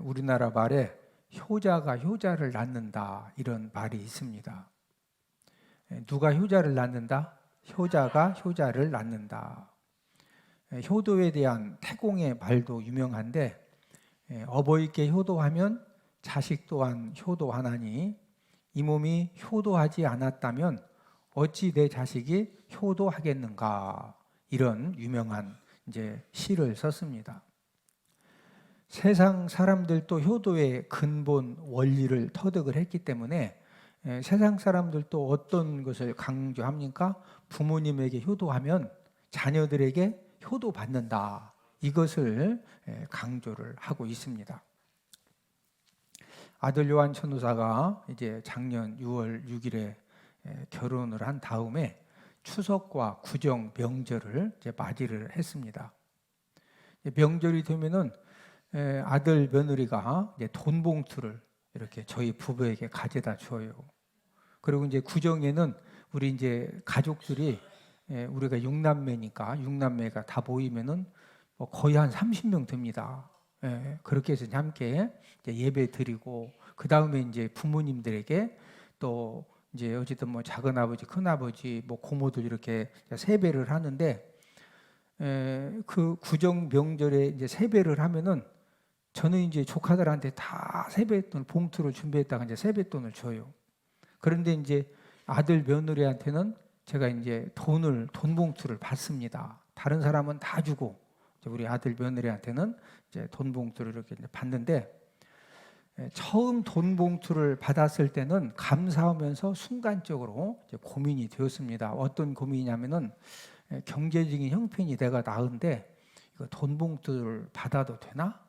우리나라 말에 효자가 효자를 낳는다 이런 말이 있습니다. 누가 효자를 낳는다? 효자가 효자를 낳는다. 효도에 대한 태공의 말도 유명한데 어버이께 효도하면 자식 또한 효도하나니 이 몸이 효도하지 않았다면 어찌 내 자식이 효도하겠는가, 이런 유명한 시를 썼습니다. 세상 사람들도 효도의 근본 원리를 터득을 했기 때문에 세상 사람들도 어떤 것을 강조합니까? 부모님에게 효도하면 자녀들에게 효도받는다, 이것을 강조를 하고 있습니다. 아들 요한 전도사가 이제 작년 6월 6일에 결혼을 한 다음에 추석과 구정 명절을 이제 맞이를 했습니다. 명절이 되면은 아들 며느리가 이제 돈 봉투를 이렇게 저희 부부에게 가져다 줘요. 그리고 이제 구정에는 우리 이제 가족들이 우리가 6남매니까 6남매가 다 모이면은 거의 한 30명 됩니다. 그렇게 해서 함께 예배 드리고, 그 다음에 이제 부모님들에게 또 이제 어쨌든 뭐 작은 아버지, 큰 아버지, 뭐 고모들 이렇게 세배를 하는데, 그 구정 명절에 이제 세배를 하면은 저는 이제 조카들한테 다 세뱃돈 봉투를 준비했다가 이제 세뱃돈을 줘요. 그런데 이제 아들 며느리한테는 제가 이제 돈 봉투를 받습니다. 다른 사람은 다 주고 우리 아들 며느리한테는 이제 돈 봉투를 이렇게 받는데, 처음 돈 봉투를 받았을 때는 감사하면서 순간적으로 이제 고민이 되었습니다. 어떤 고민이냐면은 경제적인 형편이 내가 나은데 이거 돈 봉투를 받아도 되나?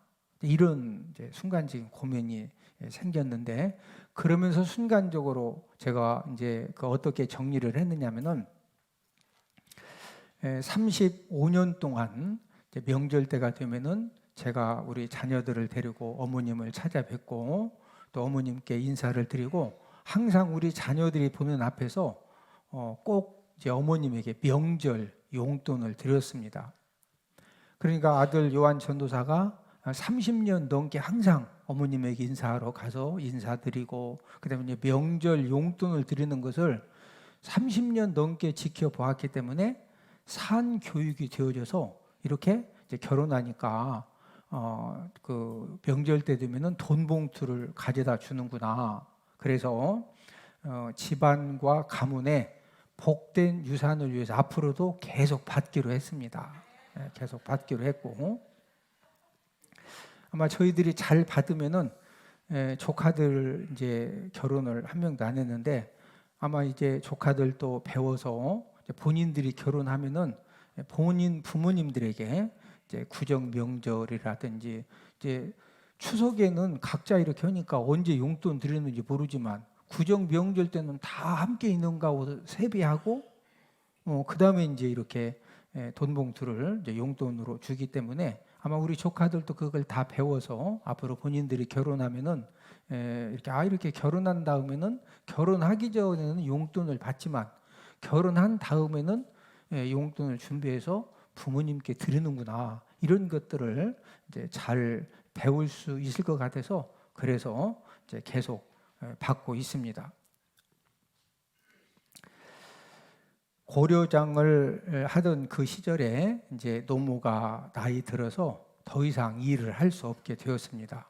이런 이제 순간적인 고민이 생겼는데, 그러면서 순간적으로 제가 이제 어떻게 정리를 했느냐면은 35년 동안 명절 때가 되면은 제가 우리 자녀들을 데리고 어머님을 찾아뵙고 또 어머님께 인사를 드리고, 항상 우리 자녀들이 보는 앞에서 꼭 이제 어머님에게 명절 용돈을 드렸습니다. 그러니까 아들 요한 전도사가 30년 넘게 항상 어머님에게 인사하러 가서 인사드리고, 그다음에 이제 명절 용돈을 드리는 것을 30년 넘게 지켜보았기 때문에 산 교육이 되어져서 이렇게 이제 결혼하니까 그 명절 때 되면은 돈 봉투를 가져다 주는구나. 그래서 집안과 가문에 복된 유산을 위해서 앞으로도 계속 받기로 했습니다. 계속 받기로 했고, 아마 저희들이 잘 받으면은 조카들 이제 결혼을 한 명도 안 했는데, 아마 이제 조카들도 배워서 본인들이 결혼하면은 본인 부모님들에게 이제 구정 명절이라든지 이제 추석에는 각자 이렇게 하니까 언제 용돈 드리는지 모르지만 구정 명절 때는 다 함께 있는가 하고 세배하고, 그 다음에 이제 이렇게 돈 봉투를 이제 용돈으로 주기 때문에 아마 우리 조카들도 그걸 다 배워서 앞으로 본인들이 결혼하면은 이렇게 결혼한 다음에는, 결혼하기 전에는 용돈을 받지만 결혼한 다음에는 용돈을 준비해서 부모님께 드리는구나, 이런 것들을 이제 잘 배울 수 있을 것 같아서 그래서 이제 계속 받고 있습니다. 고려장을 하던 그 시절에 이제 노모가 나이 들어서 더 이상 일을 할 수 없게 되었습니다.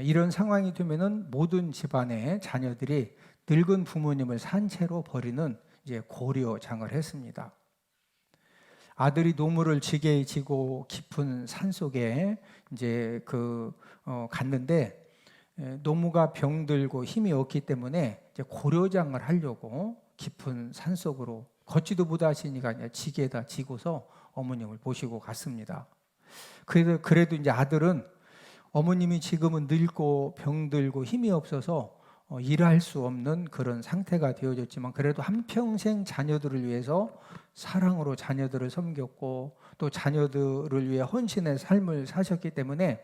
이런 상황이 되면은 모든 집안의 자녀들이 늙은 부모님을 산채로 버리는 이제 고려장을 했습니다. 아들이 노무를 지게 지고 깊은 산 속에 이제 갔는데, 노무가 병들고 힘이 없기 때문에 이제 고려장을 하려고 깊은 산 속으로 걷지도 못하시니까 지게에다 지고서 어머님을 모시고 갔습니다. 그래도 이제 아들은 어머님이 지금은 늙고 병들고 힘이 없어서 일할 수 없는 그런 상태가 되어졌지만, 그래도 한평생 자녀들을 위해서 사랑으로 자녀들을 섬겼고 또 자녀들을 위해 헌신의 삶을 사셨기 때문에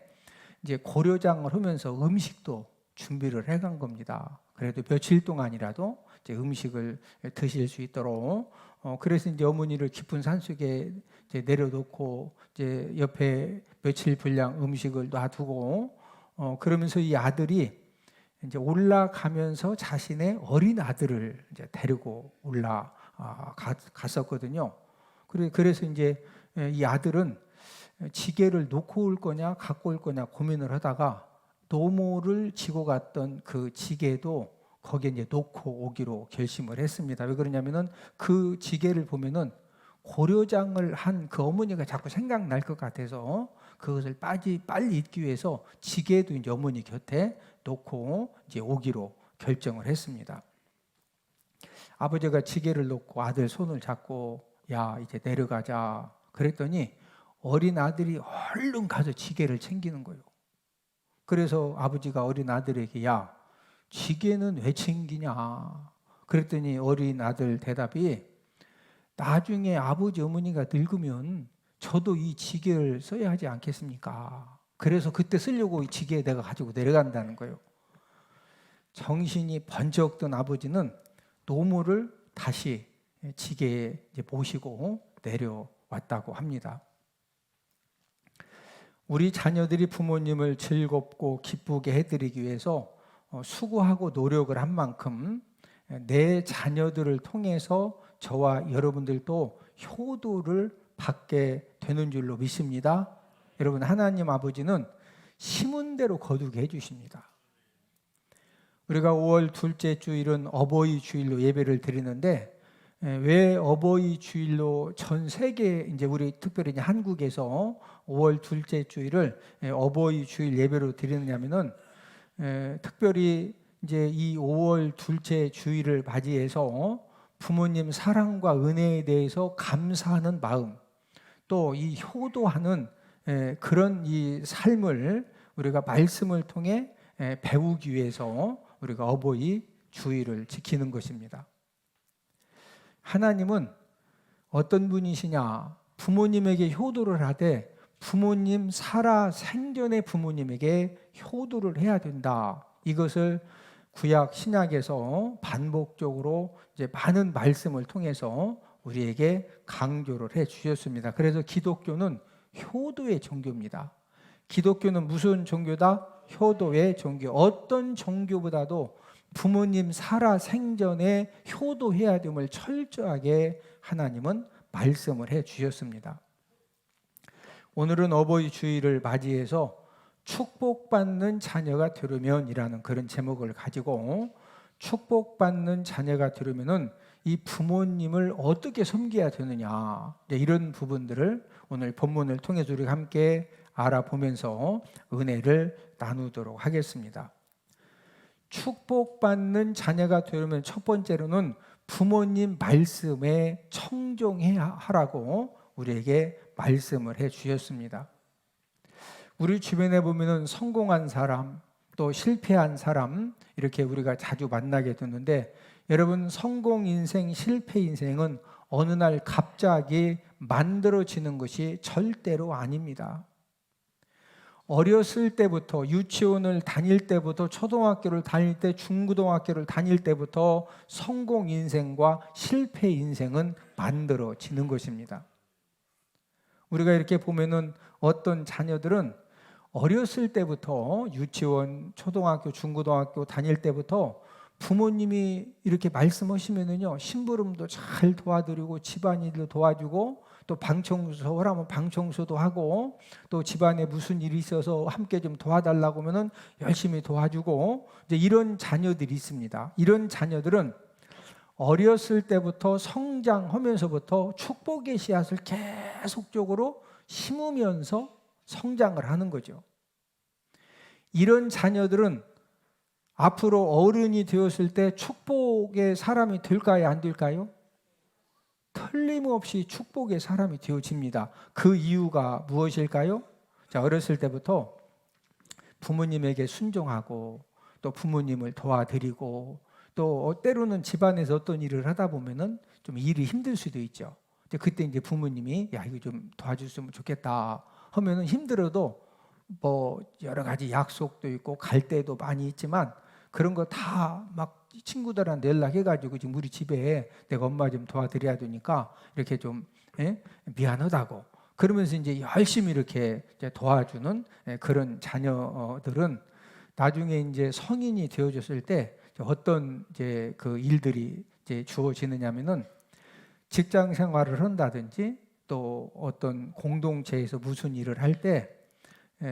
이제 고려장을 하면서 음식도 준비를 해간 겁니다. 그래도 며칠 동안이라도 이제 음식을 드실 수 있도록. 그래서 이제 어머니를 깊은 산속에 이제 내려놓고 이제 옆에 며칠 분량 음식을 놔두고 그러면서 이 아들이 이제 올라가면서 자신의 어린 아들을 이제 데리고 갔었거든요. 그래서 이제 이 아들은 지게를 놓고 올 거냐 갖고 올 거냐 고민을 하다가 노모를 지고 갔던 그 지게도 거기에 이제 놓고 오기로 결심을 했습니다. 왜 그러냐면은 그 지게를 보면은 고려장을 한 그 어머니가 자꾸 생각날 것 같아서 그것을 빨리 잊기 위해서 지게도 이제 어머니 곁에 놓고 이제 오기로 결정을 했습니다. 아버지가 지게를 놓고 아들 손을 잡고 야 이제 내려가자 그랬더니 어린 아들이 얼른 가서 지게를 챙기는 거예요. 그래서 아버지가 어린 아들에게 야 지게는 왜 챙기냐 그랬더니 어린 아들 대답이 나중에 아버지 어머니가 늙으면 저도 이 지게를 써야 하지 않겠습니까? 그래서 그때 쓰려고 이 지게 내가 가지고 내려간다는 거예요. 정신이 번쩍 든 아버지는 노모를 다시 지게에 모시고 내려왔다고 합니다. 우리 자녀들이 부모님을 즐겁고 기쁘게 해드리기 위해서 수고하고 노력을 한 만큼 내 자녀들을 통해서 저와 여러분들도 효도를 받게 되는 줄로 믿습니다. 여러분, 하나님 아버지는 심은 대로 거두게 해주십니다. 우리가 5월 둘째 주일은 어버이 주일로 예배를 드리는데 왜 어버이 주일로 전 세계 이제 우리 특별히 이제 한국에서 5월 둘째 주일을 어버이 주일 예배로 드리느냐면은 특별히 이제 이 5월 둘째 주일을 맞이해서 부모님 사랑과 은혜에 대해서 감사하는 마음, 또 이 효도하는 그런 이 삶을 우리가 말씀을 통해 배우기 위해서 우리가 어버이 주일을 지키는 것입니다. 하나님은 어떤 분이시냐? 부모님에게 효도를 하되 부모님 살아 생전의 부모님에게 효도를 해야 된다. 이것을 구약 신약에서 반복적으로 이제 많은 말씀을 통해서 우리에게 강조를 해 주셨습니다. 그래서 기독교는 효도의 종교입니다. 기독교는 무슨 종교다? 효도의 종교. 어떤 종교보다도 부모님 살아 생전에 효도해야 됨을 철저하게 하나님은 말씀을 해 주셨습니다. 오늘은 어버이 주일을 맞이해서 축복받는 자녀가 되려면이라는 그런 제목을 가지고 축복받는 자녀가 되려면은 이 부모님을 어떻게 섬겨야 되느냐 이런 부분들을 오늘 본문을 통해서 우리가 함께 알아보면서 은혜를 나누도록 하겠습니다. 축복받는 자녀가 되려면 첫 번째로는 부모님 말씀에 청종하라고 우리에게 말씀을 해 주셨습니다. 우리 주변에 보면은 성공한 사람, 또 실패한 사람 이렇게 우리가 자주 만나게 되는데 여러분 성공 인생, 실패 인생은 어느 날 갑자기 만들어지는 것이 절대로 아닙니다. 어렸을 때부터 유치원을 다닐 때부터 초등학교를 다닐 때 중고등학교를 다닐 때부터 성공 인생과 실패 인생은 만들어지는 것입니다. 우리가 이렇게 보면은 어떤 자녀들은 어렸을 때부터 유치원, 초등학교, 중고등학교 다닐 때부터 부모님이 이렇게 말씀하시면은요 심부름도 잘 도와드리고 집안일도 도와주고 또 방청소 하라면 방청소도 하고 또 집안에 무슨 일이 있어서 함께 좀 도와달라고 하면은 열심히 도와주고 이제 이런 자녀들이 있습니다. 이런 자녀들은 어렸을 때부터 성장하면서부터 축복의 씨앗을 계속적으로 심으면서 성장을 하는 거죠. 이런 자녀들은 앞으로 어른이 되었을 때 축복의 사람이 될까요? 안 될까요? 틀림없이 축복의 사람이 되어집니다. 그 이유가 무엇일까요? 자, 어렸을 때부터 부모님에게 순종하고 또 부모님을 도와드리고 또 때로는 집안에서 어떤 일을 하다 보면은 좀 일이 힘들 수도 있죠. 그때 이제 부모님이 야 이거 좀 도와줬으면 좋겠다 하면은 힘들어도 뭐 여러 가지 약속도 있고 갈 때도 많이 있지만 그런 거 다 막 친구들한테 연락해가지고 지금 우리 집에 내가 엄마 좀 도와드려야 되니까 이렇게 좀 미안하다고 그러면서 이제 열심히 이렇게 이제 도와주는 그런 자녀들은 나중에 이제 성인이 되어졌을 때 어떤 이제 그 일들이 이제 주어지느냐면은 직장 생활을 한다든지 또 어떤 공동체에서 무슨 일을 할 때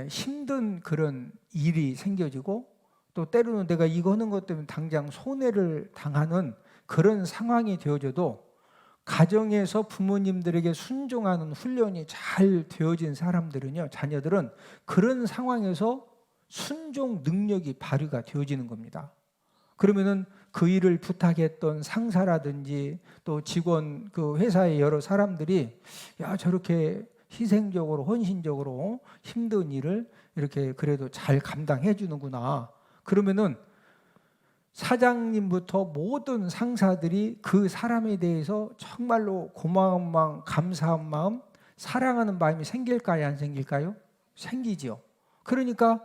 힘든 그런 일이 생겨지고 또 때로는 내가 이거 하는 것 때문에 당장 손해를 당하는 그런 상황이 되어져도 가정에서 부모님들에게 순종하는 훈련이 잘 되어진 사람들은요, 자녀들은 그런 상황에서 순종 능력이 발휘가 되어지는 겁니다. 그러면은 그 일을 부탁했던 상사라든지 또 직원, 그 회사의 여러 사람들이 야, 저렇게 희생적으로 헌신적으로 힘든 일을 이렇게 그래도 잘 감당해 주는구나. 그러면은 사장님부터 모든 상사들이 그 사람에 대해서 정말로 고마운 마음, 감사한 마음, 사랑하는 마음이 생길까요? 안 생길까요? 생기지요. 그러니까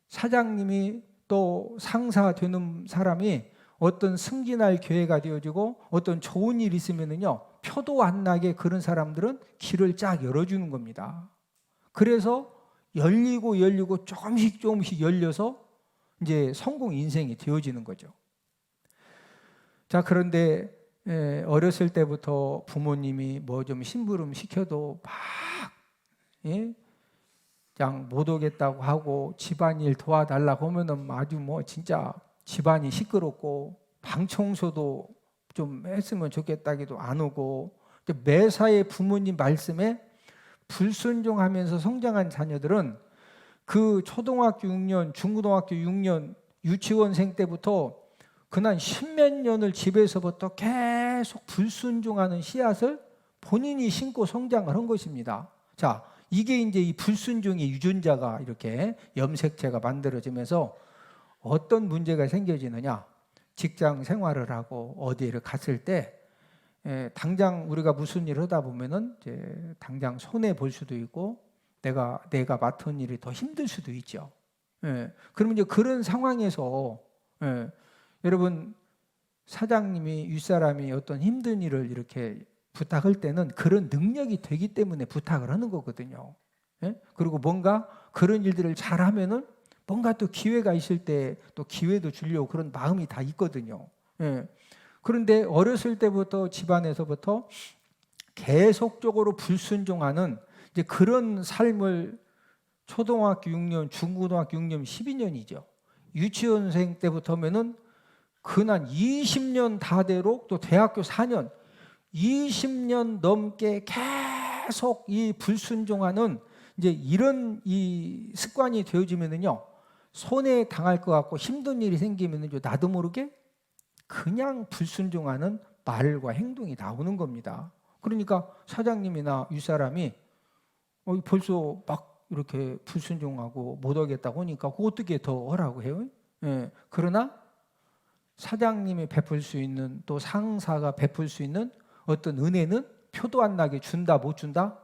사장님이 또 상사 되는 사람이 어떤 승진할 기회가 되어지고 어떤 좋은 일이 있으면은요, 표도 안 나게 그런 사람들은 길을 쫙 열어주는 겁니다. 그래서 열리고 조금씩 열려서 이제 성공 인생이 되어지는 거죠. 자, 그런데 어렸을 때부터 부모님이 뭐 좀 심부름 시켜도 막 그냥 못 오겠다고 하고 집안일 도와달라고 하면은 아주 뭐 진짜 집안이 시끄럽고 방 청소도 좀 했으면 좋겠다기도 안 오고, 매사에 부모님 말씀에 불순종하면서 성장한 자녀들은 그 초등학교 6년, 중고등학교 6년, 유치원생 때부터 그난 10몇 년을 집에서부터 계속 불순종하는 씨앗을 본인이 심고 성장을 한 것입니다. 자, 이게 이제 이 불순종의 유전자가 이렇게 염색체가 만들어지면서 어떤 문제가 생겨지느냐? 직장 생활을 하고 어디를 갔을 때 당장 우리가 무슨 일을 하다 보면은 이제 당장 손해 볼 수도 있고 내가 맡은 일이 더 힘들 수도 있죠. 그러면 이제 그런 상황에서 여러분, 사장님이 윗사람이 어떤 힘든 일을 이렇게 부탁할 때는 그런 능력이 되기 때문에 부탁을 하는 거거든요. 그리고 뭔가 그런 일들을 잘하면은 뭔가 또 기회가 있을 때 또 기회도 주려고 그런 마음이 다 있거든요. 그런데 어렸을 때부터 집안에서부터 계속적으로 불순종하는 이제 그런 삶을 초등학교 6년, 중고등학교 6년, 12년이죠. 유치원생 때부터면은 그난 20년 다대로 또 대학교 4년, 20년 넘게 계속 이 불순종하는 이제 이런 이 습관이 되어지면은요, 손해 당할 것 같고 힘든 일이 생기면은 나도 모르게 그냥 불순종하는 말과 행동이 나오는 겁니다. 그러니까 사장님이나 윗사람이 벌써 막 이렇게 불순종하고 못 하겠다고 하니까 어떻게 더 하라고 해요? 그러나 사장님이 베풀 수 있는 또 상사가 베풀 수 있는 어떤 은혜는 표도 안 나게 준다 못 준다?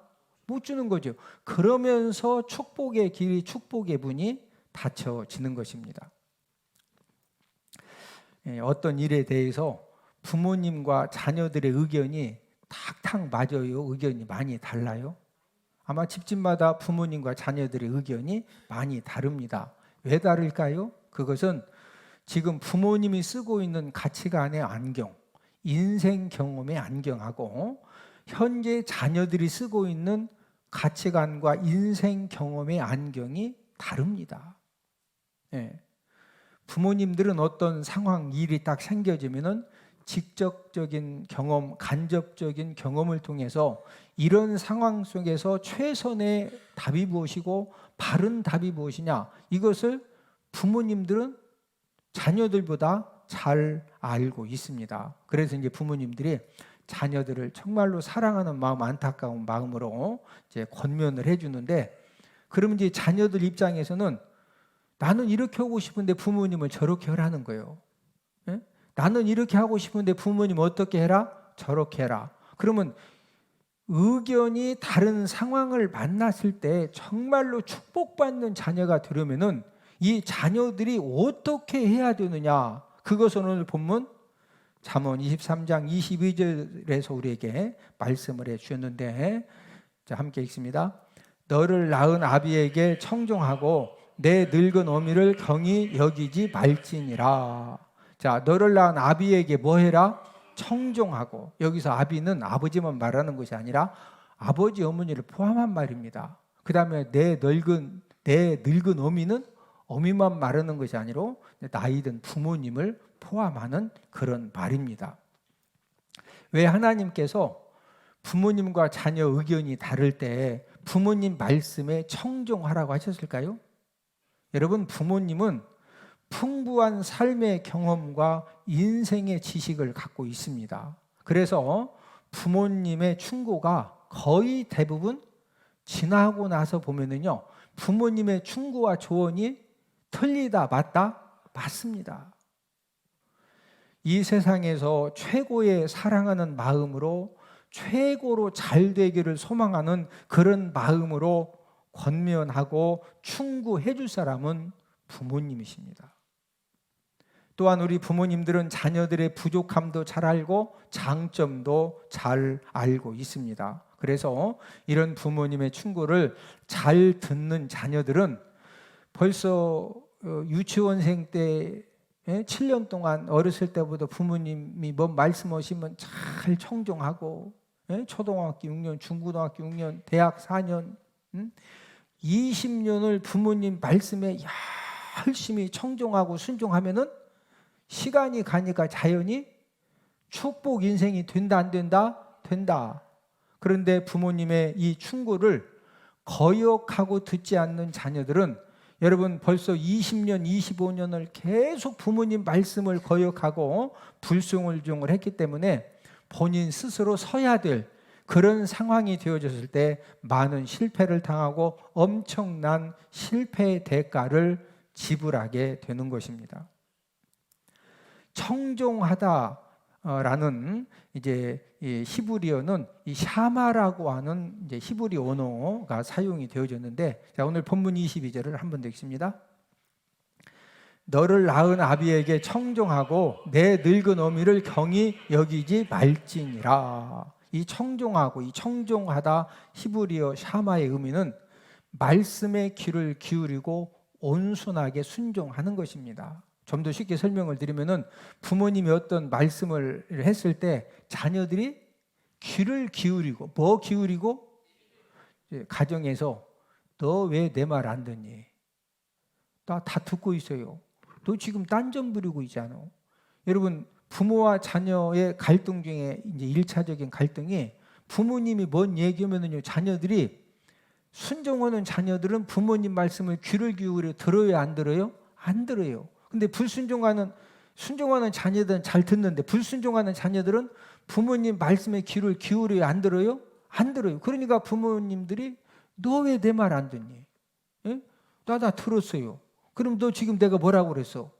못 주는 거죠. 그러면서 축복의 길이, 축복의 문이 닫혀지는 것입니다. 어떤 일에 대해서 부모님과 자녀들의 의견이 탁탁 맞아요? 의견이 많이 달라요? 아마 집집마다 부모님과 자녀들의 의견이 많이 다릅니다. 왜 다를까요? 그것은 지금 부모님이 쓰고 있는 가치관의 안경, 인생 경험의 안경하고 현재 자녀들이 쓰고 있는 가치관과 인생 경험의 안경이 다릅니다. 부모님들은 어떤 상황, 일이 딱 생겨지면은 직접적인 경험, 간접적인 경험을 통해서 이런 상황 속에서 최선의 답이 무엇이고 바른 답이 무엇이냐, 이것을 부모님들은 자녀들보다 잘 알고 있습니다. 그래서 이제 부모님들이 자녀들을 정말로 사랑하는 마음, 안타까운 마음으로 이제 권면을 해주는데, 그러면 이제 자녀들 입장에서는 나는 이렇게 하고 싶은데 부모님을 저렇게 하라는 거예요. 나는 이렇게 하고 싶은데 부모님 어떻게 해라? 저렇게 해라. 그러면 의견이 다른 상황을 만났을 때 정말로 축복받는 자녀가 되려면은 이 자녀들이 어떻게 해야 되느냐, 그것을 오늘 본문 잠언 23장 22절에서 우리에게 말씀을 해 주셨는데, 자, 함께 읽습니다. 너를 낳은 아비에게 청종하고 내 늙은 어미를 경히 여기지 말지니라. 자, 너를 낳은 아비에게 뭐 해라? 청종하고. 여기서 아비는 아버지만 말하는 것이 아니라 아버지 어머니를 포함한 말입니다. 그 다음에 내 늙은 어미는 어미만 말하는 것이 아니라 나이 든 부모님을 포함하는 그런 말입니다. 왜 하나님께서 부모님과 자녀 의견이 다를 때 부모님 말씀에 청종하라고 하셨을까요? 여러분, 부모님은 풍부한 삶의 경험과 인생의 지식을 갖고 있습니다. 그래서 부모님의 충고가 거의 대부분 지나고 나서 보면은요, 부모님의 충고와 조언이 틀리다 맞다? 맞습니다. 이 세상에서 최고의 사랑하는 마음으로 최고로 잘 되기를 소망하는 그런 마음으로 권면하고 충고해 줄 사람은 부모님이십니다. 또한 우리 부모님들은 자녀들의 부족함도 잘 알고 장점도 잘 알고 있습니다. 그래서 이런 부모님의 충고를 잘 듣는 자녀들은 벌써 유치원생 때 7년 동안 어렸을 때부터 부모님이 뭔 말씀하시면 잘 청종하고, 초등학교 6년, 중고등학교 6년, 대학 4년, 20년을 부모님 말씀에 열심히 청종하고 순종하면은 시간이 가니까 자연히 축복 인생이 된다 안 된다? 된다. 그런데 부모님의 이 충고를 거역하고 듣지 않는 자녀들은 여러분 벌써 20년, 25년을 계속 부모님 말씀을 거역하고 불순종을 했기 때문에 본인 스스로 서야 될 그런 상황이 되어졌을 때 많은 실패를 당하고 엄청난 실패의 대가를 지불하게 되는 것입니다. 청종하다라는 이제 히브리어는 이 샤마라고 하는 이제 히브리 언어가 사용이 되어졌는데, 자, 오늘 본문 22절을 한번 읽습니다. 너를 낳은 아비에게 청종하고 내 늙은 어미를 경히 여기지 말지니라. 이 청종하고 이 청종하다 히브리어 샤마의 의미는 말씀에 귀를 기울이고 온순하게 순종하는 것입니다. 좀 더 쉽게 설명을 드리면은 부모님이 어떤 말씀을 했을 때 자녀들이 귀를 기울이고, 뭐 기울이고? 가정에서 너 왜 내 말 안 듣니? 나 다 듣고 있어요. 너 지금 딴점 부리고 있잖아. 여러분, 부모와 자녀의 갈등 중에 이제 1차적인 갈등이 부모님이 뭔 얘기하면은요, 자녀들이 순종하는 자녀들은 부모님 말씀을 귀를 기울여 들어요, 안 들어요? 안 들어요. 근데 순종하는 자녀들은 잘 듣는데 불순종하는 자녀들은 부모님 말씀에 귀를 기울여요, 안 들어요? 안 들어요. 그러니까 부모님들이 너 왜 내 말 안 듣니? 나 들었어요. 그럼 너 지금 내가 뭐라고 그랬어?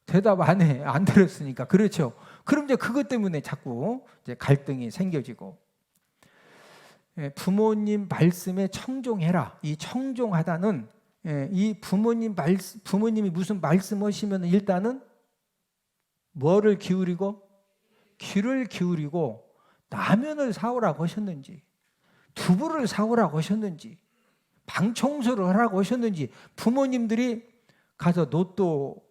대답 안 해. 안 들었으니까. 그렇죠. 그럼 이제 그것 때문에 자꾸 이제 갈등이 생겨지고, 부모님 말씀에 청종해라. 이 청종하다는 이 부모님이 무슨 말씀하시면 일단은 뭐를 기울이고? 귀를 기울이고 라면을 사오라고 하셨는지, 두부를 사오라고 하셨는지, 방 청소를 하라고 하셨는지, 부모님들이 가서 로또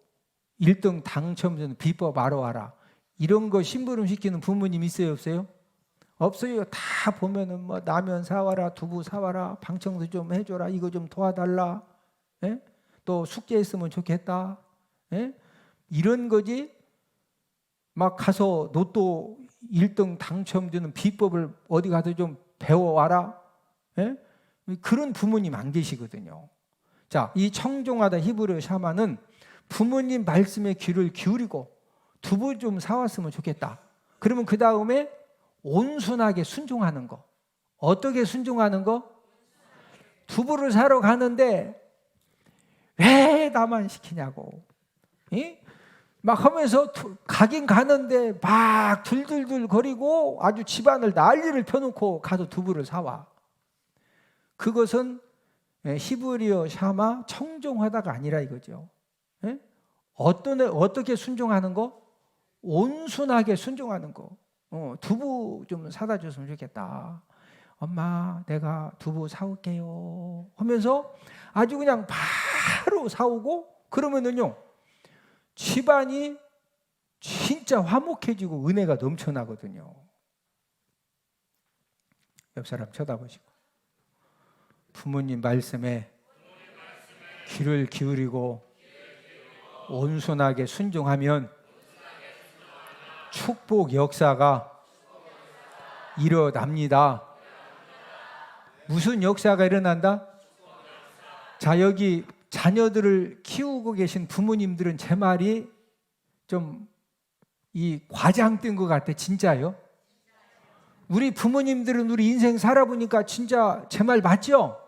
1등 당첨된 비법 알아와라, 이런 거 심부름 시키는 부모님 있어요, 없어요? 없어요. 다 보면은 뭐 라면 사와라, 두부 사와라, 방 청소 좀 해줘라, 이거 좀 도와달라, 또 숙제 했으면 좋겠다, 이런 거지. 막 가서 로또 1등 당첨되는 비법을 어디 가서 좀 배워와라, 그런 부모님 안 계시거든요. 자, 이 청종하다 히브리어 샤마는 부모님 말씀에 귀를 기울이고 두부 좀 사왔으면 좋겠다. 그러면 그 다음에 온순하게 순종하는 거. 어떻게 순종하는 거? 두부를 사러 가는데 왜 나만 시키냐고, 막 하면서 가긴 가는데 막 둘둘둘 거리고 아주 집안을 난리를 펴놓고 가서 두부를 사와. 그것은 히브리어 샤마 청종하다가 아니라 이거죠. 어떻게 순종하는 거? 온순하게 순종하는 거. 두부 좀 사다 줬으면 좋겠다. 엄마 내가 두부 사올게요 하면서 아주 그냥 바로 사오고 그러면은요 집안이 진짜 화목해지고 은혜가 넘쳐나거든요. 옆 사람 쳐다보시고 부모님 말씀에 귀를 기울이고 온순하게 순종하면 축복 역사가 일어납니다. 무슨 역사가 일어난다? 자, 여기 자녀들을 키우고 계신 부모님들은 제 말이 좀 이 과장된 것 같아. 진짜요? 우리 부모님들은 우리 인생 살아보니까 진짜 제 말 맞죠?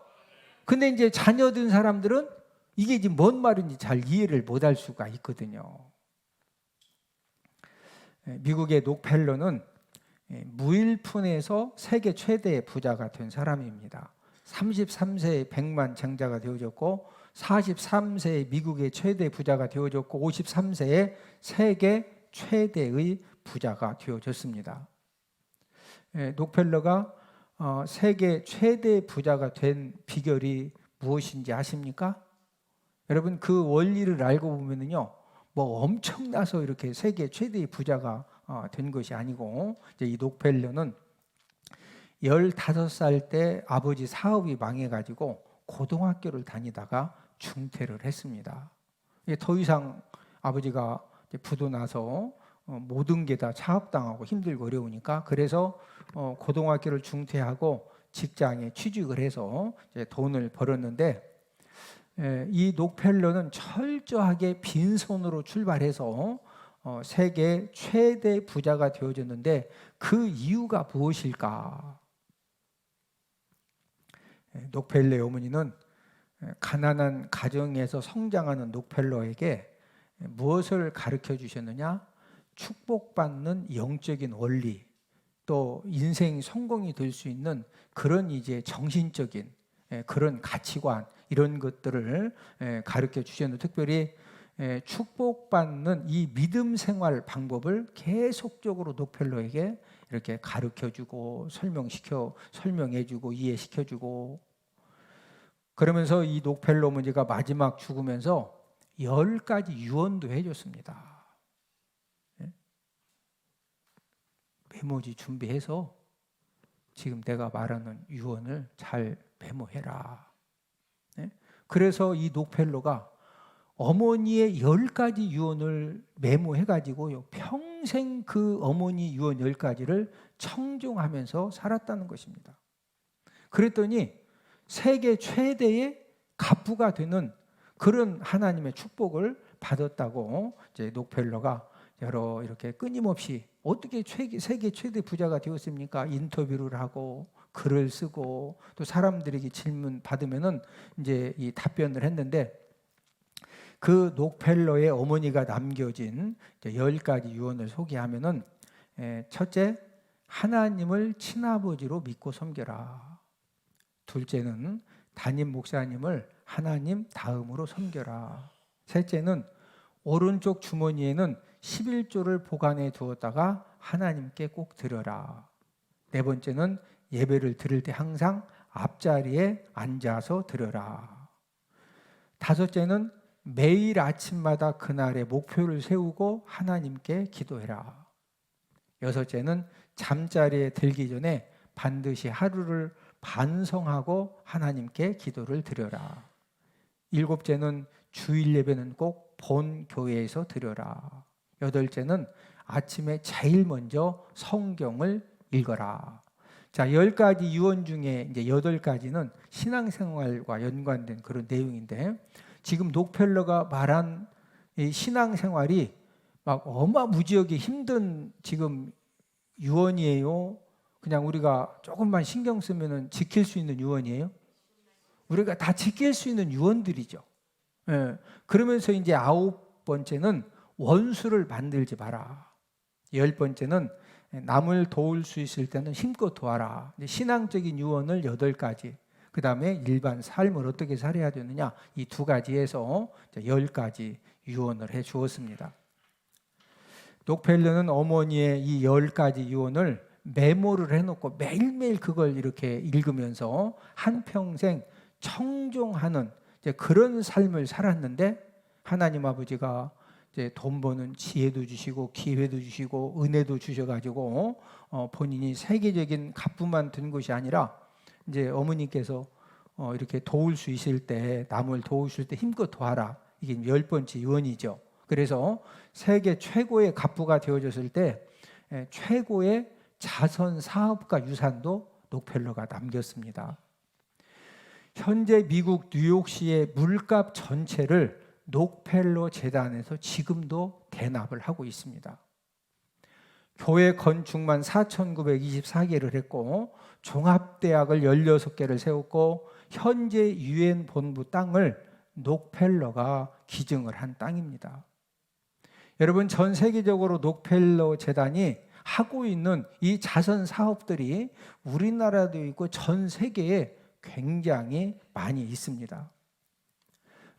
근데 이제 자녀 든 사람들은 이게 지금 뭔 말인지 잘 이해를 못할 수가 있거든요. 미국의 록펠러는 무일푼에서 세계 최대의 부자가 된 사람입니다. 33세에 100만 장자가 되어졌고 43세에 미국의 최대 부자가 되어졌고 53세에 세계 최대의 부자가 되어졌습니다. 록펠러가 세계 최대 부자가 된 비결이 무엇인지 아십니까? 여러분 그 원리를 알고 보면은요, 뭐 엄청나서 이렇게 세계 최대의 부자가 된 것이 아니고 이제 이 록펠러는 15살 때 아버지 사업이 망해가지고 고등학교를 다니다가 중퇴를 했습니다. 더 이상 아버지가 부도 나서 모든 게 다 차압당하고 힘들고 어려우니까 그래서 고등학교를 중퇴하고 직장에 취직을 해서 이제 돈을 벌었는데 이 록펠러는 철저하게 빈손으로 출발해서 세계 최대 부자가 되어졌는데 그 이유가 무엇일까? 록펠러의 어머니는 가난한 가정에서 성장하는 록펠러에게 무엇을 가르쳐 주셨느냐? 축복받는 영적인 원리, 또 인생 성공이 될 수 있는 그런 이제 정신적인 그런 가치관 이런 것들을 가르쳐 주셨는데 특별히 축복받는 이 믿음 생활 방법을 계속적으로 록펠러에게 이렇게 가르쳐 주고 설명해 주고 이해시켜 주고 그러면서 이 록펠러 어머니가 마지막 죽으면서 10가지 유언도 해줬습니다. 메모지 준비해서 지금 내가 말하는 유언을 잘 메모해라. 그래서 이 록펠러가 어머니의 10가지 유언을 메모해가지고 평생 그 어머니 유언 10가지를 청종하면서 살았다는 것입니다. 그랬더니 세계 최대의 갑부가 되는 그런 하나님의 축복을 받았다고 이제 록펠러가 여러 이렇게 끊임없이 어떻게 세계 최대 부자가 되었습니까? 인터뷰를 하고 글을 쓰고 또 사람들에게 질문 받으면은 이제 이 답변을 했는데 그 록펠러의 어머니가 남겨진 10가지 유언을 소개하면은 첫째, 하나님을 친아버지로 믿고 섬겨라. 둘째는 담임 목사님을 하나님 다음으로 섬겨라. 셋째는 오른쪽 주머니에는 11조를 보관해 두었다가 하나님께 꼭 드려라. 네 번째는 예배를 드릴 때 항상 앞자리에 앉아서 드려라. 다섯째는 매일 아침마다 그날의 목표를 세우고 하나님께 기도해라. 여섯째는 잠자리에 들기 전에 반드시 하루를 반성하고 하나님께 기도를 드려라. 일곱째는 주일 예배는 꼭 본 교회에서 드려라. 여덟째는 아침에 제일 먼저 성경을 읽어라. 자, 10가지 유언 중에 이제 8가지는 신앙생활과 연관된 그런 내용인데 지금 록펠러가 말한 이 신앙생활이 막 어마무지하게 힘든 지금 유언이에요. 그냥 우리가 조금만 신경 쓰면은 지킬 수 있는 유언이에요. 우리가 다 지킬 수 있는 유언들이죠. 그러면서 이제 9번째는 원수를 만들지 마라. 10번째는 남을 도울 수 있을 때는 힘껏 도와라. 신앙적인 유언을 8가지. 그 다음에 일반 삶을 어떻게 살아야 되느냐 이 2가지에서 10가지 유언을 해 주었습니다. 록펠러는 어머니의 이 10가지 유언을 메모를 해놓고 매일매일 그걸 이렇게 읽으면서 한평생 청종하는 이제 그런 삶을 살았는데, 하나님 아버지가 이제 돈 버는 지혜도 주시고 기회도 주시고 은혜도 주셔가지고 본인이 세계적인 갑부만 된 것이 아니라 이제 어머니께서 이렇게 도울 수 있을 때, 남을 도우실 때 힘껏 도와라. 이게 10번째 유언이죠. 그래서 세계 최고의 갑부가 되어졌을 때 최고의 자선 사업가 유산도 록펠러가 남겼습니다. 현재 미국 뉴욕시의 물값 전체를 록펠러 재단에서 지금도 대납을 하고 있습니다. 교회 건축만 4,924개를 했고 종합대학을 16개를 세웠고 현재 유엔 본부 땅을 록펠러가 기증을 한 땅입니다. 여러분, 전 세계적으로 록펠러 재단이 하고 있는 이 자선 사업들이 우리나라도 있고 전 세계에 굉장히 많이 있습니다.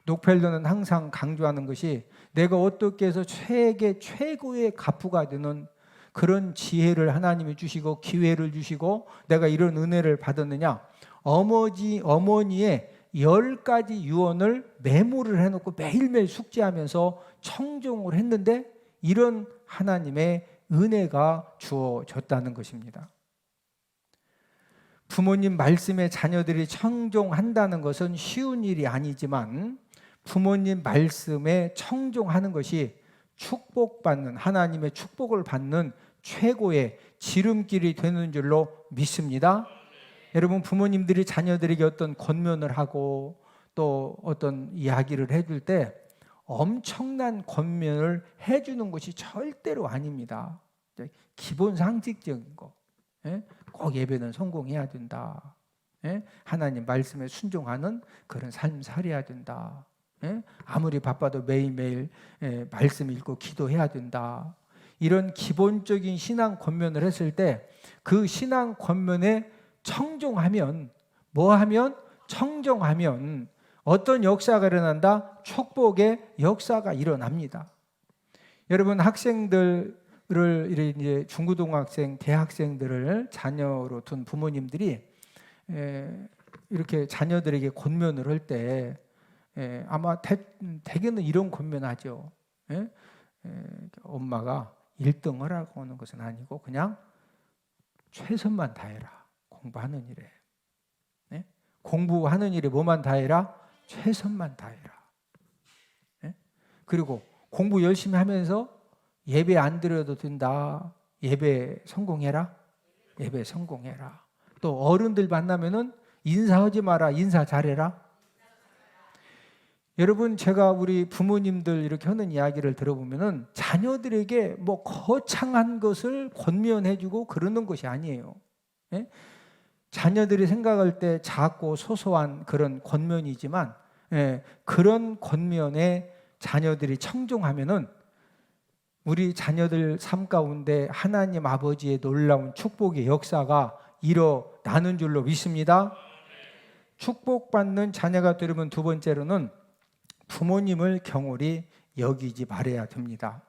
록펠러는 항상 강조하는 것이 내가 어떻게 해서 세계 최고의 갑부가 되는 그런 지혜를 하나님이 주시고 기회를 주시고 내가 이런 은혜를 받았느냐, 어머니의 10가지 유언을 메모를 해놓고 매일매일 숙지하면서 청종을 했는데 이런 하나님의 은혜가 주어졌다는 것입니다. 부모님 말씀에 자녀들이 청종한다는 것은 쉬운 일이 아니지만 부모님 말씀에 청종하는 것이 축복받는, 하나님의 축복을 받는 최고의 지름길이 되는 줄로 믿습니다. 여러분, 부모님들이 자녀들에게 어떤 권면을 하고 또 어떤 이야기를 해줄 때 엄청난 권면을 해주는 것이 절대로 아닙니다. 기본 상식적인 거. 꼭 예배는 성공해야 된다. 하나님 말씀에 순종하는 그런 삶 살아야 된다. 아무리 바빠도 매일매일 말씀 읽고 기도해야 된다. 이런 기본적인 신앙 권면을 했을 때 그 신앙 권면에 청종하면, 뭐하면? 청종하면 어떤 역사가 일어난다? 축복의 역사가 일어납니다. 여러분, 학생들을 이제 중고등학생, 대학생들을 자녀로 둔 부모님들이 이렇게 자녀들에게 권면을 할 때 아마 대개는 이런 권면하죠. 엄마가 1등 하라고 하는 것은 아니고 그냥 최선만 다해라. 공부하는 일에. 공부하는 일에 뭐만 다해라? 최선만 다해라. 그리고 공부 열심히 하면서 예배 안 드려도 된다. 예배 성공해라. 예배 성공해라. 또 어른들 만나면은 인사하지 마라. 인사 잘해라. 여러분, 제가 우리 부모님들 이렇게 하는 이야기를 들어보면은 자녀들에게 뭐 거창한 것을 권면해주고 그러는 것이 아니에요. 자녀들이 생각할 때 작고 소소한 그런 권면이지만 그런 권면에 자녀들이 청종하면은 우리 자녀들 삶 가운데 하나님 아버지의 놀라운 축복의 역사가 일어나는 줄로 믿습니다. 축복받는 자녀가 되려면 두 번째로는 부모님을 경홀히 여기지 말아야 됩니다.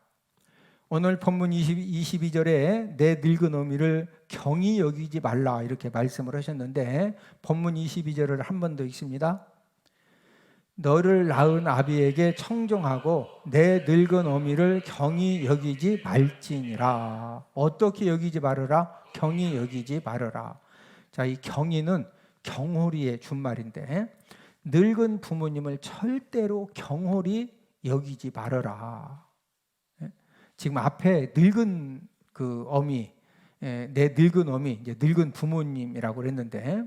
오늘 본문 22절에 내 늙은 어미를 경히 여기지 말라 이렇게 말씀을 하셨는데 본문 22절을 한 번 더 읽습니다. 너를 낳은 아비에게 청종하고 내 늙은 어미를 경히 여기지 말지니라. 어떻게 여기지 말으라? 경히 여기지 말으라. 자, 이 경히는 경홀히의 준말인데 늙은 부모님을 절대로 경홀히 여기지 말아라. 지금 앞에 늙은 그 어미, 내 늙은 어미, 이제 늙은 부모님이라고 그랬는데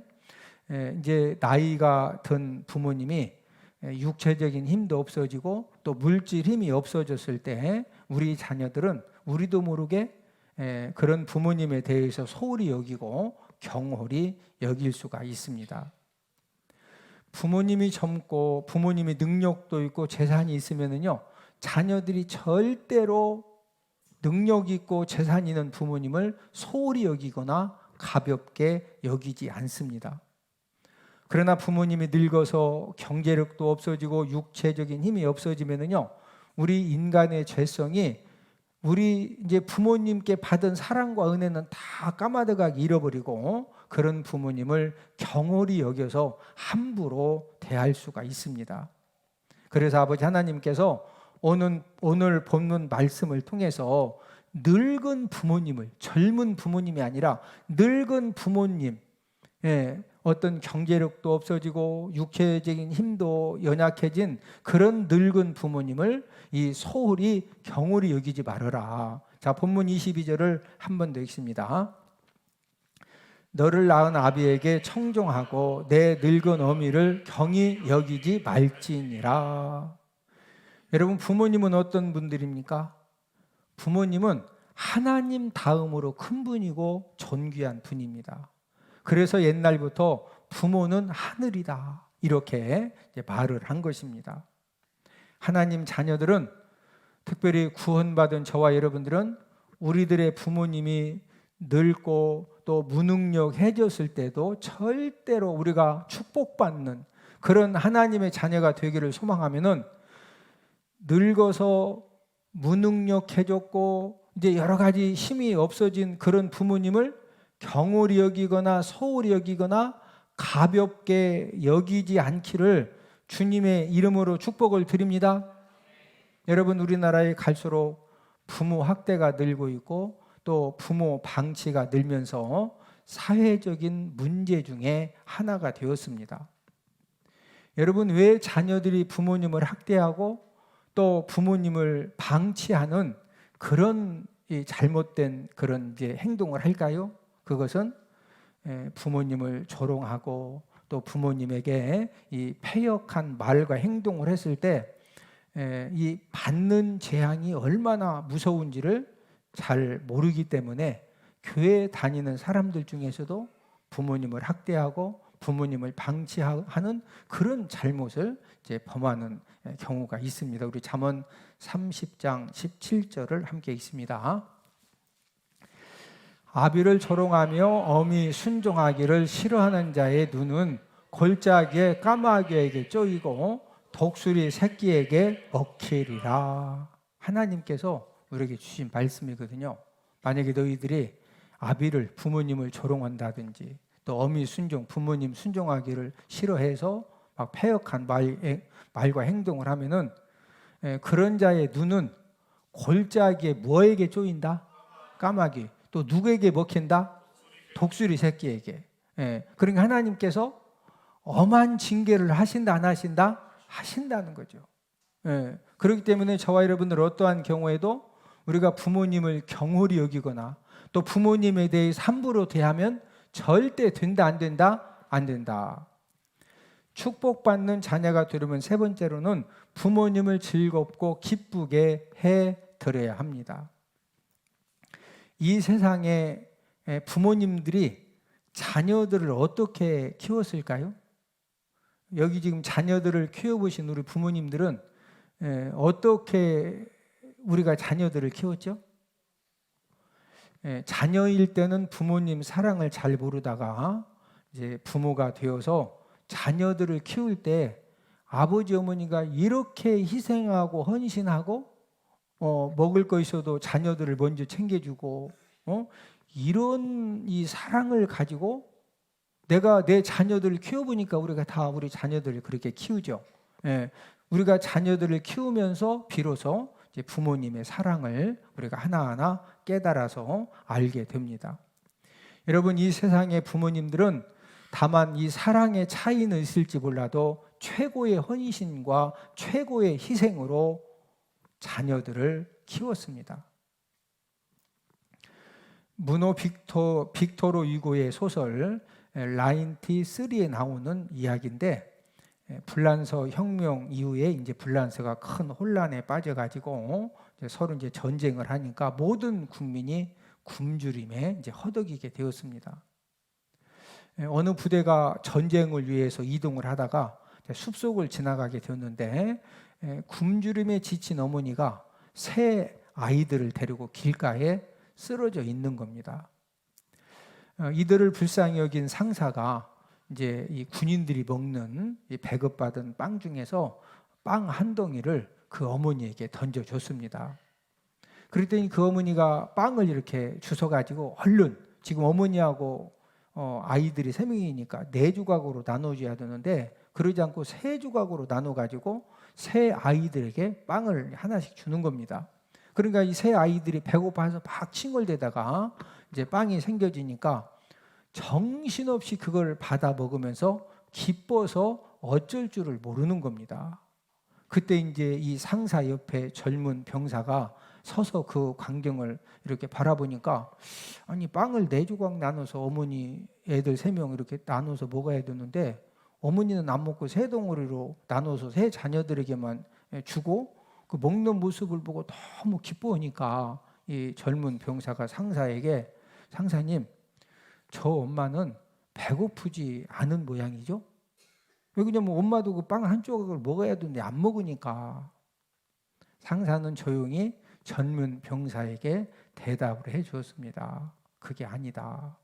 이제 나이가 든 부모님이 육체적인 힘도 없어지고 또 물질 힘이 없어졌을 때 우리 자녀들은 우리도 모르게 그런 부모님에 대해서 소홀히 여기고 경홀히 여길 수가 있습니다. 부모님이 젊고 부모님이 능력도 있고 재산이 있으면은요, 자녀들이 절대로 능력 있고 재산 있는 부모님을 소홀히 여기거나 가볍게 여기지 않습니다. 그러나 부모님이 늙어서 경제력도 없어지고 육체적인 힘이 없어지면은요, 우리 인간의 죄성이 우리 이제 부모님께 받은 사랑과 은혜는 다 까마득하게 잃어버리고 그런 부모님을 경홀히 여겨서 함부로 대할 수가 있습니다. 그래서 아버지 하나님께서 오늘 본문 말씀을 통해서 늙은 부모님을, 젊은 부모님이 아니라 늙은 부모님, 어떤 경제력도 없어지고 육체적인 힘도 연약해진 그런 늙은 부모님을 이 소홀히 경홀히 여기지 말아라. 자, 본문 22절을 한 번 더 읽습니다. 너를 낳은 아비에게 청종하고 내 늙은 어미를 경히 여기지 말지니라. 여러분, 부모님은 어떤 분들입니까? 부모님은 하나님 다음으로 큰 분이고 존귀한 분입니다. 그래서 옛날부터 부모는 하늘이다 이렇게 말을 한 것입니다. 하나님 자녀들은, 특별히 구원받은 저와 여러분들은 우리들의 부모님이 늙고 또 무능력해졌을 때도 절대로 우리가 축복받는 그런 하나님의 자녀가 되기를 소망하면은, 늙어서 무능력해졌고 이제 여러 가지 힘이 없어진 그런 부모님을 경홀히 여기거나 소홀히 여기거나 가볍게 여기지 않기를 주님의 이름으로 축복을 드립니다. 여러분, 우리나라에 갈수록 부모 학대가 늘고 있고 또 부모 방치가 늘면서 사회적인 문제 중에 하나가 되었습니다. 여러분, 왜 자녀들이 부모님을 학대하고 또 부모님을 방치하는 그런 잘못된 그런 이제 행동을 할까요? 그것은 부모님을 조롱하고 또 부모님에게 이 패역한 말과 행동을 했을 때 이 받는 재앙이 얼마나 무서운지를 잘 모르기 때문에 교회 다니는 사람들 중에서도 부모님을 학대하고 부모님을 방치하는 그런 잘못을 이제 범하는 경우가 있습니다. 우리 잠언 30장 17절을 함께 읽습니다. 아비를 조롱하며 어미 순종하기를 싫어하는 자의 눈은 골짜기에 까마귀에게 쪼이고 독수리 새끼에게 먹히리라. 하나님께서 우리에게 주신 말씀이거든요. 만약에 너희들이 아비를, 부모님을 조롱한다든지 또 어미 순종, 부모님 순종하기를 싫어해서 막 패역한 말과 행동을 하면은 그런 자의 눈은 골짜기에 뭐에게 쪼인다? 까마귀. 또 누구에게 먹힌다? 독수리 새끼에게. 그러니까 하나님께서 엄한 징계를 하신다, 안 하신다? 하신다는 거죠. 그렇기 때문에 저와 여러분들 어떠한 경우에도 우리가 부모님을 경홀히 여기거나 또 부모님에 대해 함부로 대하면 절대 된다, 안 된다? 안 된다. 축복받는 자녀가 되려면 세 번째로는 부모님을 즐겁고 기쁘게 해 드려야 합니다. 이 세상에 부모님들이 자녀들을 어떻게 키웠을까요? 여기 지금 자녀들을 키워보신 우리 부모님들은 어떻게 우리가 자녀들을 키웠죠? 자녀일 때는 부모님 사랑을 잘 모르다가 이제 부모가 되어서 자녀들을 키울 때 아버지 어머니가 이렇게 희생하고 헌신하고 먹을 거 있어도 자녀들을 먼저 챙겨주고 이런 이 사랑을 가지고 내가 내 자녀들을 키워보니까 우리가 다 우리 자녀들을 그렇게 키우죠. 우리가 자녀들을 키우면서 비로소 이제 부모님의 사랑을 우리가 하나하나 깨달아서 알게 됩니다. 여러분, 이 세상의 부모님들은 다만 이 사랑의 차이는 있을지 몰라도 최고의 헌신과 최고의 희생으로 자녀들을 키웠습니다. 문호 빅토르 유고의 소설 라인티 3에 나오는 이야기인데, 불란서 혁명 이후에 이제 불란서가 큰 혼란에 빠져가지고 서로 이제 전쟁을 하니까 모든 국민이 굶주림에 이제 허덕이게 되었습니다. 어느 부대가 전쟁을 위해서 이동을 하다가 숲속을 지나가게 되었는데 굶주림에 지친 어머니가 새 아이들을 데리고 길가에 쓰러져 있는 겁니다. 이들을 불쌍히 여긴 상사가 이제 이 군인들이 먹는 이 배급받은 빵 중에서 빵 한 덩이를 그 어머니에게 던져줬습니다. 그랬더니 그 어머니가 빵을 이렇게 주워가지고 얼른 지금 어머니하고 아이들이 3명이니까 4조각으로 나눠줘야 되는데 그러지 않고 3조각으로 나눠가지고 세 아이들에게 빵을 하나씩 주는 겁니다. 그러니까 이 세 아이들이 배고파서 막 칭얼대다가 이제 빵이 생겨지니까 정신없이 그걸 받아 먹으면서 기뻐서 어쩔 줄을 모르는 겁니다. 그때 이제 이 상사 옆에 젊은 병사가 서서 그 광경을 이렇게 바라보니까 아니 빵을 4조각 나눠서 어머니 애들 3명 이렇게 나눠서 먹어야 되는데 어머니는 안 먹고 세 덩어리로 나눠서 세 자녀들에게만 주고 그 먹는 모습을 보고 너무 기뻐하니까 이 젊은 병사가 상사에게 상사님 저 엄마는 배고프지 않은 모양이죠? 왜 그러냐면 엄마도 그 빵 한 조각을 먹어야 되는데 안 먹으니까. 상사는 조용히 젊은 병사에게 대답을 해 주었습니다. 그게 아니다.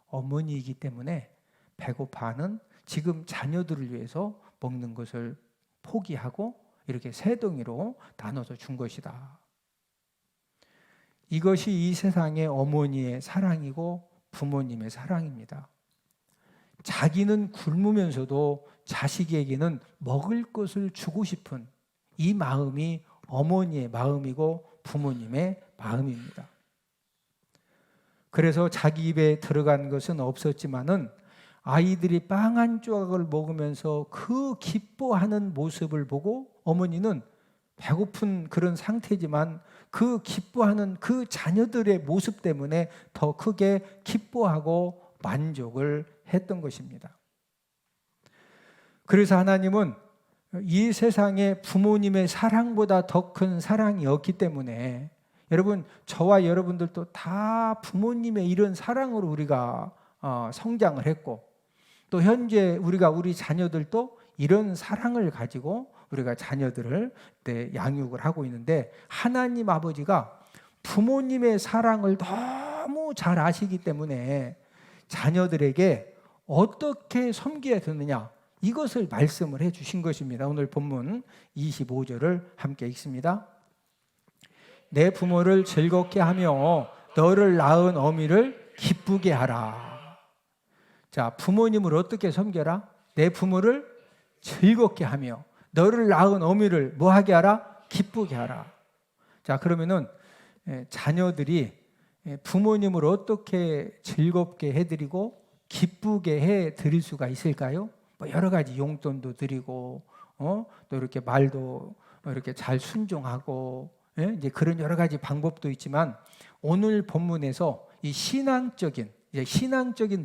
어머니이기 때문에 배고파하는 지금 자녀들을 위해서 먹는 것을 포기하고 이렇게 세 덩이로 나눠서 준 것이다. 이것이 이 세상의 어머니의 사랑이고 부모님의 사랑입니다. 자기는 굶으면서도 자식에게는 먹을 것을 주고 싶은 이 마음이 어머니의 마음이고 부모님의 마음입니다. 그래서 자기 입에 들어간 것은 없었지만은 아이들이 빵 한 조각을 먹으면서 그 기뻐하는 모습을 보고 어머니는 배고픈 그런 상태지만 그 기뻐하는 그 자녀들의 모습 때문에 더 크게 기뻐하고 만족을 했던 것입니다. 그래서 하나님은 이 세상에 부모님의 사랑보다 더 큰 사랑이 없기 때문에 여러분 저와 여러분들도 다 부모님의 이런 사랑으로 우리가 성장을 했고 또 현재 우리 자녀들도 이런 사랑을 가지고 우리가 자녀들을 양육을 하고 있는데 하나님 아버지가 부모님의 사랑을 너무 잘 아시기 때문에 자녀들에게 어떻게 섬겨야 되느냐 이것을 말씀을 해 주신 것입니다. 오늘 본문 25절을 함께 읽습니다. 내 부모를 즐겁게 하며 너를 낳은 어미를 기쁘게 하라. 자, 부모님을 어떻게 섬겨라? 내 부모를 즐겁게 하며 너를 낳은 어미를 뭐하게 하라? 기쁘게 하라. 자, 그러면은 자녀들이 부모님을 어떻게 즐겁게 해드리고 기쁘게 해드릴 수가 있을까요? 뭐 여러 가지 용돈도 드리고 또 이렇게 말도 이렇게 잘 순종하고 이제 그런 여러 가지 방법도 있지만 오늘 본문에서 이 신앙적인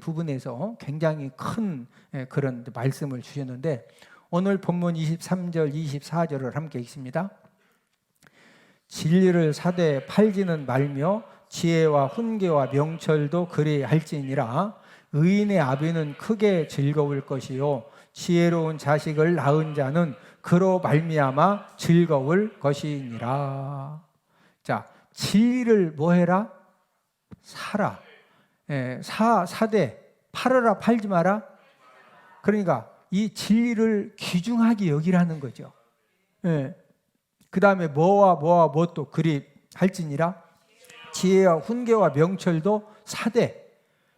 부분에서 굉장히 큰 그런 말씀을 주셨는데 오늘 본문 23절 24절을 함께 읽습니다. 진리를 사되 팔지는 말며 지혜와 훈계와 명철도 그리할지니라. 의인의 아비는 크게 즐거울 것이요 지혜로운 자식을 낳은 자는 그로 말미암아 즐거울 것이니라. 자, 진리를 뭐해라? 사라. 사되 팔아라 팔지 마라. 그러니까 이 진리를 귀중하게 여기라는 거죠. 그 다음에 뭐와 또 그리 할지니라. 지혜와 훈계와 명철도 사되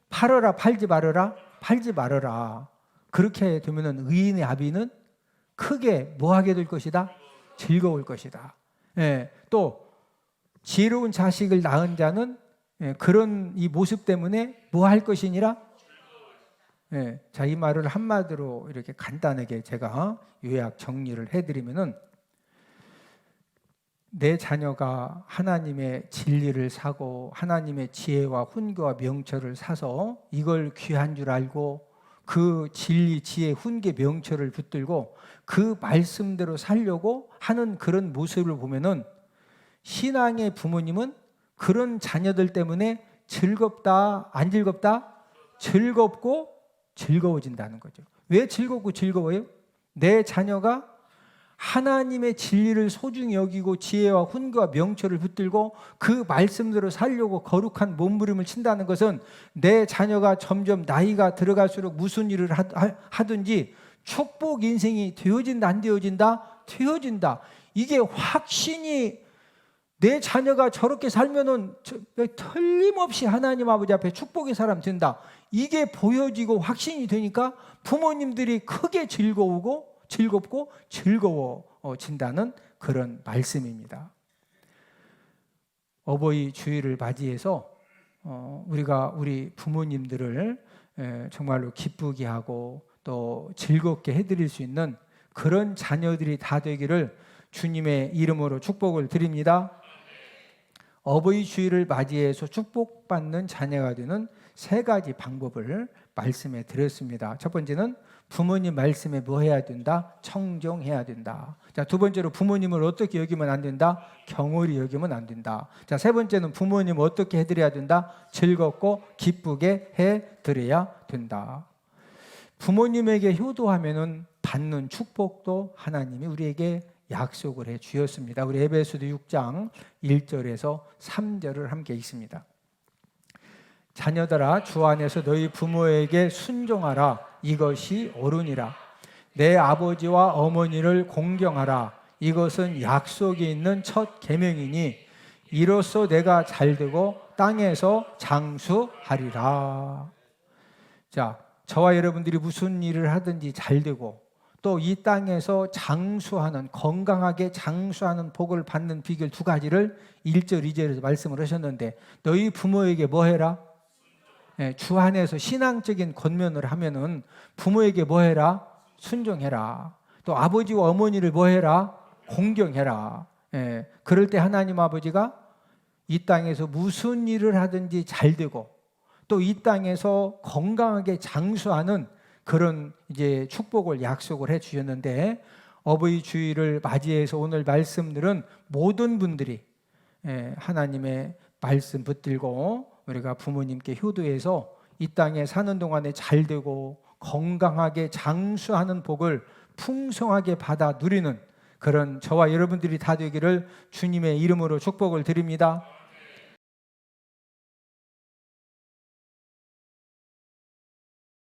팔아라 팔지 말아라. 그렇게 되면 의인의 아비는 크게 뭐하게 될 것이다? 즐거울 것이다. 또 지혜로운 자식을 낳은 자는 그런 이 모습 때문에 뭐 할 것이니라? 자, 이 말을 한마디로 이렇게 간단하게 제가 요약 정리를 해드리면은 내 자녀가 하나님의 진리를 사고 하나님의 지혜와 훈계와 명철을 사서 이걸 귀한 줄 알고 그 진리, 지혜, 훈계, 명철을 붙들고 그 말씀대로 살려고 하는 그런 모습을 보면은 신앙의 부모님은 그런 자녀들 때문에 즐겁다, 안 즐겁다? 즐겁고 즐거워진다는 거죠. 왜 즐겁고 즐거워요? 내 자녀가 하나님의 진리를 소중히 여기고 지혜와 훈계와 명철을 붙들고 그 말씀대로 살려고 거룩한 몸부림을 친다는 것은 내 자녀가 점점 나이가 들어갈수록 무슨 일을 하든지 축복 인생이 되어진다 안 되어진다? 되어진다. 이게 확신이 내 자녀가 저렇게 살면은 틀림없이 하나님 아버지 앞에 축복의 사람 된다. 이게 보여지고 확신이 되니까 부모님들이 크게 즐겁고 즐거워진다는 그런 말씀입니다. 어버이 주일을 맞이해서 우리가 우리 부모님들을 정말로 기쁘게 하고 또 즐겁게 해드릴 수 있는 그런 자녀들이 다 되기를 주님의 이름으로 축복을 드립니다. 어버이 주일을 맞이해서 축복받는 자녀가 되는 세 가지 방법을 말씀해 드렸습니다. 첫 번째는 부모님 말씀에 뭐 해야 된다? 청종해야 된다. 자, 두 번째로 부모님을 어떻게 여기면 안 된다? 경홀히 여기면 안 된다. 자, 세 번째는 부모님 어떻게 해드려야 된다? 즐겁고 기쁘게 해드려야 된다. 부모님에게 효도하면은 받는 축복도 하나님이 우리에게 약속을 해 주셨습니다. 우리 에베소서 6장 1절에서 3절을 함께 읽습니다. 자녀들아 주 안에서 너희 부모에게 순종하라. 이것이 옳으니라. 내 아버지와 어머니를 공경하라. 이것은 약속이 있는 첫 계명이니 이로써 내가 잘되고 땅에서 장수하리라. 자, 저와 여러분들이 무슨 일을 하든지 잘되고 또 이 땅에서 장수하는, 건강하게 장수하는 복을 받는 비결 두 가지를 1절, 2절에서 말씀을 하셨는데, 너희 부모에게 뭐 해라? 주 안에서 신앙적인 권면을 하면은 부모에게 뭐 해라? 순종해라. 또 아버지와 어머니를 뭐 해라? 공경해라. 그럴 때 하나님 아버지가 이 땅에서 무슨 일을 하든지 잘되고 또 이 땅에서 건강하게 장수하는 그런 이제 축복을 약속을 해 주셨는데, 어버이 주일을 맞이해서 오늘 말씀들은 모든 분들이 하나님의 말씀 붙들고 우리가 부모님께 효도해서 이 땅에 사는 동안에 잘되고 건강하게 장수하는 복을 풍성하게 받아 누리는 그런 저와 여러분들이 다 되기를 주님의 이름으로 축복을 드립니다.